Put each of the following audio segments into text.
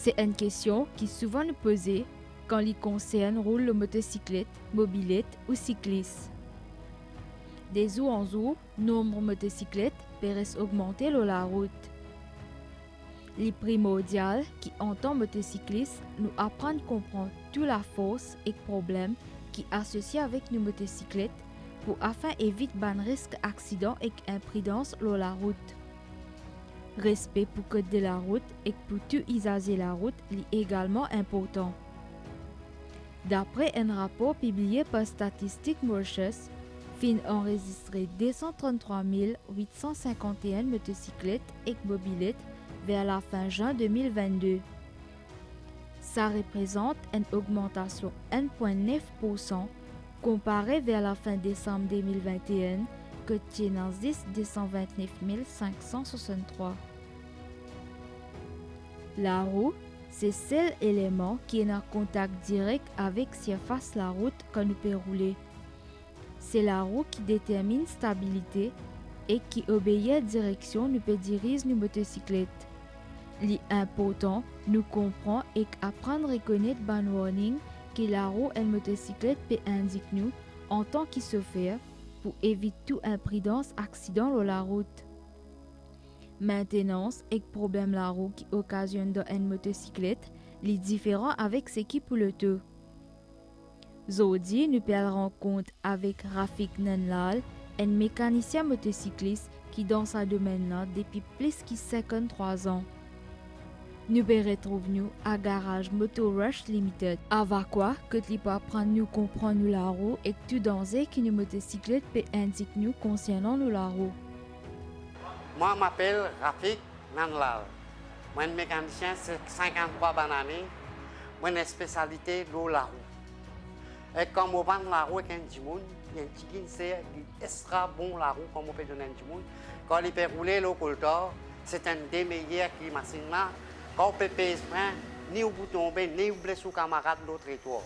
C'est une question qui souvent nous posée quand il concerne roule de motocyclette, mobilette ou cycliste. Des jours en jour, nombre de motocyclettes paraissent augmenter sur la route. Les primordial qui entend motocycliste nous apprendre à comprendre toute la force et problèmes qui associent avec nos motocyclettes pour afin éviter ban risque accident et imprudence sur la route. Respect pour code de la route et pour tout usager la route est également important. D'après un rapport publié par Statistics Mauritius, fin enregistré 233 851 motocyclettes et mobilettes vers la fin juin 2022. Ça représente une augmentation de 1,9% comparé vers la fin décembre 2021 que tient 229 563. La roue, c'est le seul élément qui est en contact direct avec surface la route quand nous peut rouler. C'est la roue qui détermine la stabilité et qui obéit à la direction nous peut diriger nos motocyclettes. L'important, nous comprendre et apprendre à reconnaître le warning que la roue et la motocyclette peut indiquer nous en tant que chauffeur pour éviter toute imprudence accident sur la route. Maintenance et problème la roue qui occasionne dans une motocyclette est différent avec ce qui pour le tout. Aujourd'hui, nous perdons compte avec Rafik Nanlal, un mécanicien motocycliste qui dans ce domaine-là depuis plus de 53 ans. Nous retrouvons à Garage Moto Rush Limited. Avec quoi que tu peux apprendre nous comprendre la roue et tout danger que nos motocyclettes peut indiquer nous concernant la roue. Moi, je m'appelle Rafik Nanlal. Je suis mécanicien, c'est 53 années. Moi, j'ai une spécialité dans la roue. Et quand on vend la roue avec un djimoun, il y a un petit c'est extra bon la roue, comme on peut donner un djimoun. Quand il peut rouler le coltor, c'est un des meilleurs qui machine là. Quand on peut payer ce frein, ni au bout tomber, ni au blesser sous camarade de l'autre trottoir.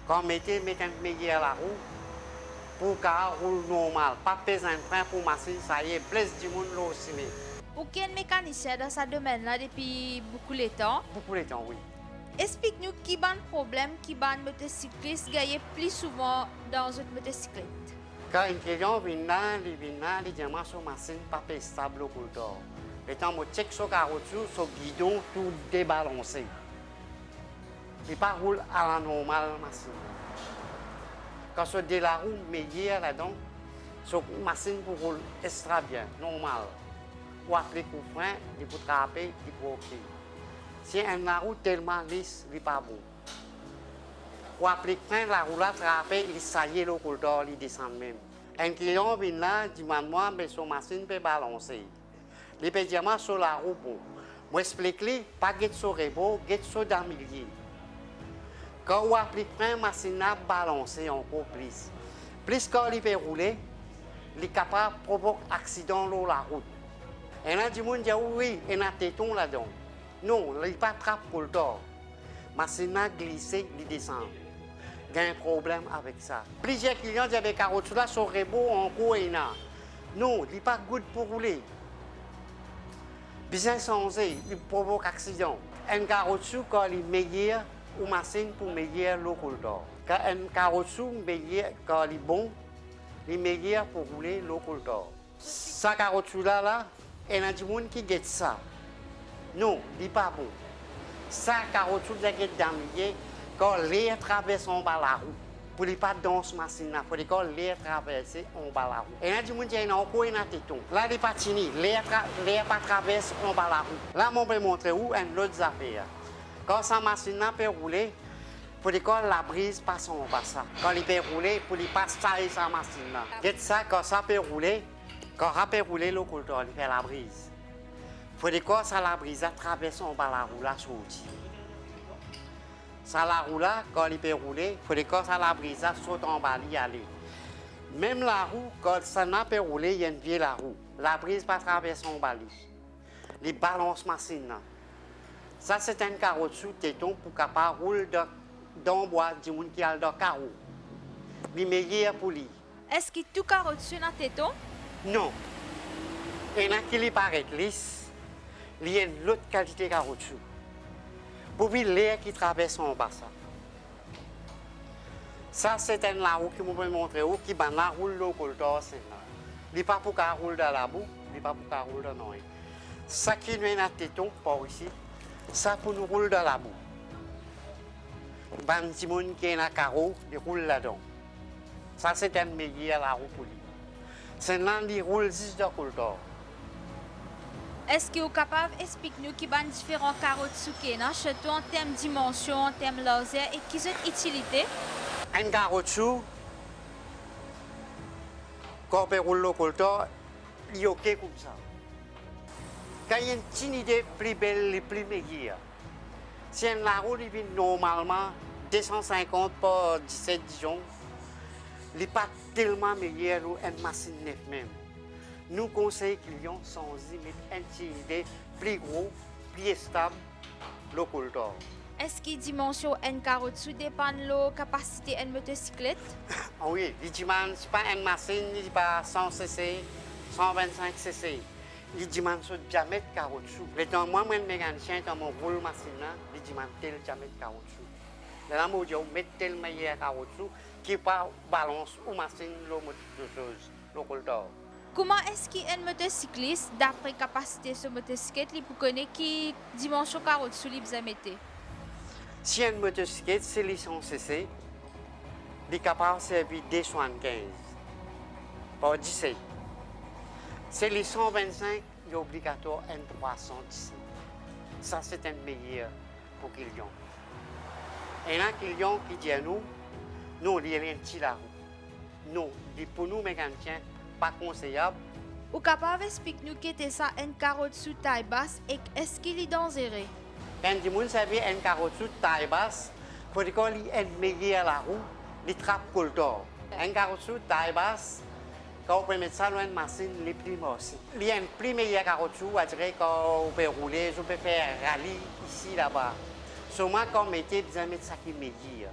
Quand on met un meilleur la roue, pour qu'elle roule normal, pas peser un frein pour machine, ça y est, blesse du monde là aussi. Ou quel mécanicien dans ce domaine-là depuis beaucoup de temps? Beaucoup de temps, oui. Explique-nous qui est le problème qui ban motocycliste gagne plus souvent dans une motocyclette. Quand un client vient là, il dit que sur machine pas stable au couteau. Et quand on check sur carrosserie, sur guidon, tout débalancé. Il pas roule à la normale machine. Quand on de la roue meilleure là-dedans, sur machine pour rouler extra bien, normal. Ou appliquer au frein, il faut trapper, il faut OK. Si la roue tellement lisse, il n'est pas bon. Ou appliquer frein, la roue là trapper, il s'aille le couteau, il descend même. Un client vient là, dit moi, mais son machine peut balancer. Il peut dire sur la roue bon. Moi explique-lui, pas get sur rebot, get sur dans le milieu. Quand on applique frein, la machine a balancé encore plus. Plus quand il peut rouler, il est capable de provoquer un accident sur la route. Et là, du monde dit oui, il y a un téton là-dedans. Non, il n'est pas trappe pour le tort. La machine a glissé, il descend. Il y a un problème avec ça. Plusieurs clients disent avec carotte là, sur rebot, encore il y a. Non, il n'est pas good pour rouler. Bien changé, il provoque un accident. Un carotte quand il est meilleur, ou machine pour meilleur le couteau. Quand un carrosseau meilleur, quand il est bon, il est meilleur pour rouler le couteau. Ça carrosseau là, il y a des gens qui guettent ça. Non, il n'est pas bon. Ça carrosseau qui est dans le milieu, quand l'air traverse en bas la roue. Pour ne pas dans cette machine-là, il faut que l'air traverse en bas la roue. Il y a des gens qui ont encore un téton. Là, il n'est pas fini, l'air pas traverse en bas la roue. Là, je vais montrer où une autre affaire. Quand sa machine peut rouler, pour que la brise passe en bas. Quand il peut rouler, pour qu'il passe sa machine. Get ça, quand ça peut rouler, quand ça peut rouler, le couteau, il fait la brise. Pour que ça la brise traverse en bas la roue, la sortie. Ça la roue là, quand il peut rouler, pour que ça la brise saute en bas, y aller. Même la roue, quand ça n'a pas rouler, il y a une vieille la roue. La brise pas traverse en bas. Il balance la machine. Ça, c'est un carreau sous téton pour capable rouler dans le bois du monde qui a dans le carreau. Les meilleurs pour lui. Est-ce que tout carreau dessus dans téton? Non. Il y en a qui lui paraissent lisses. Il y a une autre qualité de carreau dessous. pour l'air qui traverse en bas. Ça, c'est une la roue qui me montre où qui va la roule le coltor. Il n'est pas pour qu'elle roule dans la boue, il n'est pas pour qu'elle roule dans l'eau. Ça qui nous est dans téton, par ici, ça pour nous rouler dans la boue. Les gens qui est dans le carreau, ils roulent là-dedans. Ça, c'est un meilleur la roue pour lui. C'est là qu'ils roulent juste dans le coltor. Est-ce que vous êtes capable d'expliquer nous qui sont différents carottes surtout en termes de dimension, en termes de largeur et qui sont utilité? Un carotte quand on roule le coltor, il est OK comme ça. Quand il y a une petite idée plus belle et plus meilleure, si la roue est normalement 250 par 17 disons, il n'est pas tellement meilleur qu'une machine neuve même. Nous conseillons aux clients sans y mettre une petite idée plus gros, plus stable, le coltor. Est-ce que la dimension de carotte dépend de la capacité de motocyclette? Oui, ce n'est pas une machine, ce n'est pas 100 cc, 125 cc. Les dimensions de diamètre de carotte. Étant moi, je suis mécanicien, quand je roule la machine, les dimensions de diamètre de carotte. Là, je vais mettre tel meilleur carotte qui pas balance ou machine le coltor. Comment est-ce qu'un motocycliste, d'après la capacité de ce motocyclette, peut connaître quelle dimension de carotte vous mettez? Si une motocyclette, c'est les 100 cc, il est capable de servir 275 par 17. C'est les 125, il est obligatoire un 317. Ça, c'est un meilleur pour le client. Et là, le client qui dit à nous, non, il y a un petit la roue. Non, pour nous, mécaniciens, pas conseillable. Vous êtes capable d'expliquer nous qu'est ça une carotte sous taille basse et est-ce qu'il est dangereux? Quand les gens savent une carotte sous taille basse, il faut qu'il y ait un meilleur la roue, il trappe coltor. Une carotte sous taille basse, quand on peut mettre ça dans une machine, les plus aussi. Il y a une plus meilleure carotte sous, on dirait qu'on peut rouler, on peut faire rallye ici, là-bas. Seulement quand on mettait, on mettre ça qui est meilleur.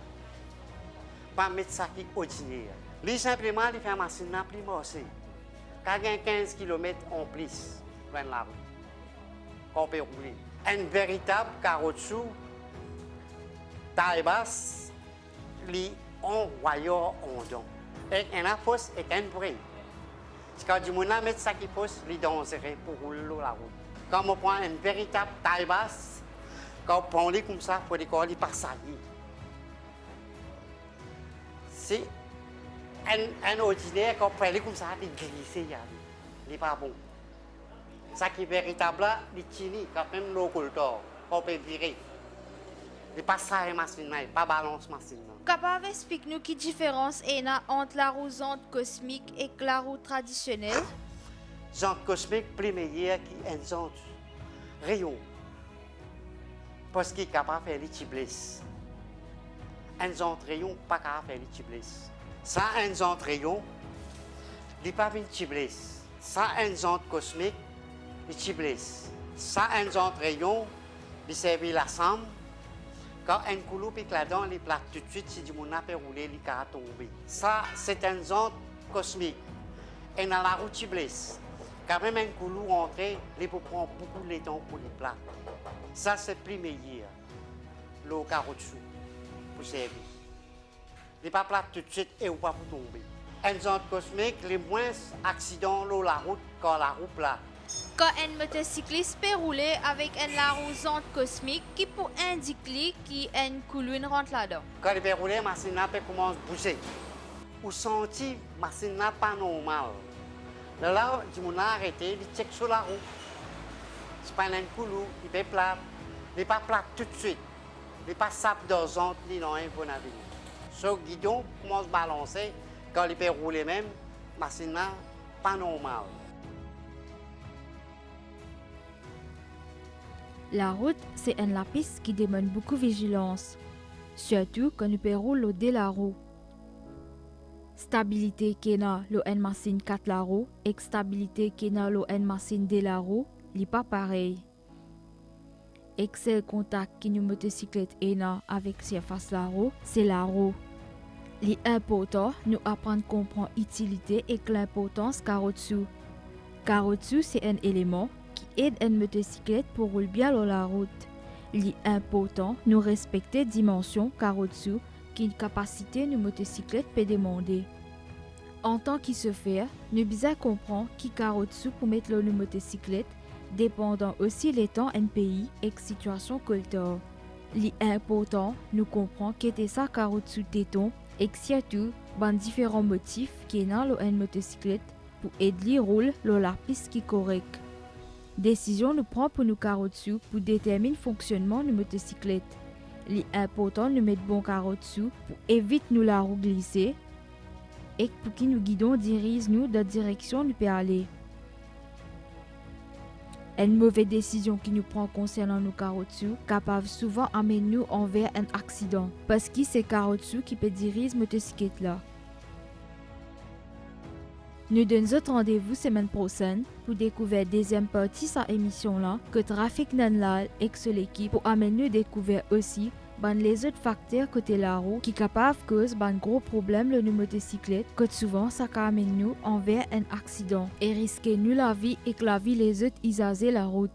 Pas mettre ça qui est ordinaire. Lui, simplement, il fait une machine plus aussi. Quand il y a 15 km en plus dans la route, qu'on peut rouler. Un véritable carotte sous, taille basse, lui, on voyant en don. Et un fausse et un vrai. Quand du monde met ça qui fausse, il est dangereux pour rouler la route. Quand on prend une véritable taille basse, quand on prend les comme ça, il faut décoller les par salier. C'est un ordinaire, quand on prend les comme ça, il glisse, il n'est pas bon. Ça qui est véritable, il tient quand même le coltor, on peut virer. Il n'est pas ça la machine, il n'est pas balance machine. Capable d'expliquer nous quelle différence il y a entre la roue zante cosmique et la roue traditionnelle? Zante cosmique plus meilleure qu'une zante rayon. Parce qu'il est capable de faire les tiblesses. Un zante rayon pas capable de faire les tiblesses. Ça, un zante rayon, il n'est pas une tiblesse. Ça, un zante cosmique, les tiblesses. Ça, un zante rayon, il servait la somme. Quand un coulou pique là-dedans, il plate tout de suite, si du monde peut rouler, il va tomber. Ça, c'est une zone cosmique. Et dans la route tiblesse, quand même un coulou rentre, il peut prendre beaucoup de temps pour les plats. Ça, c'est plus meilleur, le carotte pour servir. Il n'est pas plat tout de suite et ou pas pour tomber. Une zone cosmique, les moins accidents sur la route quand la route plate. Quand un motocycliste peut rouler avec une la roue zante cosmique qui peut indiquer qu'une colonne rentre là-dedans. Quand il peut rouler, la machine peut commencer à bouger. Ou sentir la machine n'est pas normale. Là, il faut arrêter, il check sur la roue. C'est pas un coulou, il peut plat. Il n'est pas plat tout de suite. Il n'est pas sap d'ozante ni dans un bon avenir. Ce guidon commence à balancer. Quand il peut rouler même, la machine n'est pas normale. La route, c'est une piste qui demande beaucoup de vigilance, surtout quand nous pouvons rouler de la roue. Stabilité qui est dans une machine 4 la roue et stabilité qui est dans une machine de la roue, n'est pas pareil. Excel contact qui nous motocyclette est avec surface la roue, c'est la roue. L'important, nous apprendre à comprendre l'utilité et l'importance carotte-sous. Carotte-sous, c'est un élément qui aide une motocyclette pour rouler bien sur la route. Il est important nous respecter dimension carotsu qu'une capacité de motocyclette peut demander. En tant qu'il se fait, nous bien comprendre qui carotsu pour mettre le motocyclette dépendant aussi les temps en pays et situation culturelle. Il est important nous comprendre qu'était ça carotsu téton et surtout ban différents motifs qui est dans une motocyclette pour aider le rôle dans la piste qui est correcte. Décision nous prend pour nous carotsu pour déterminer le fonctionnement de la motocyclette. Il est important de mettre bon carotsu pour éviter nous la roue glisser et pour que nous guidons dirige nous dans la direction nous peut aller. Une mauvaise décision qui nous prend concernant nos carotsu capable souvent amener nous envers un accident parce que c'est carotsu qui peut diriger motocyclette là. Nous donnons autre rendez-vous semaine prochaine pour découvrir deuxième partie de cette émission-là que Trafic Nanlal et que l'équipe pour amener nous découvrir aussi les autres facteurs côté la roue qui capable cause gros problème le motocyclette que souvent ça amène nous envers un accident et risquer nous la vie et que la vie les autres usager la route.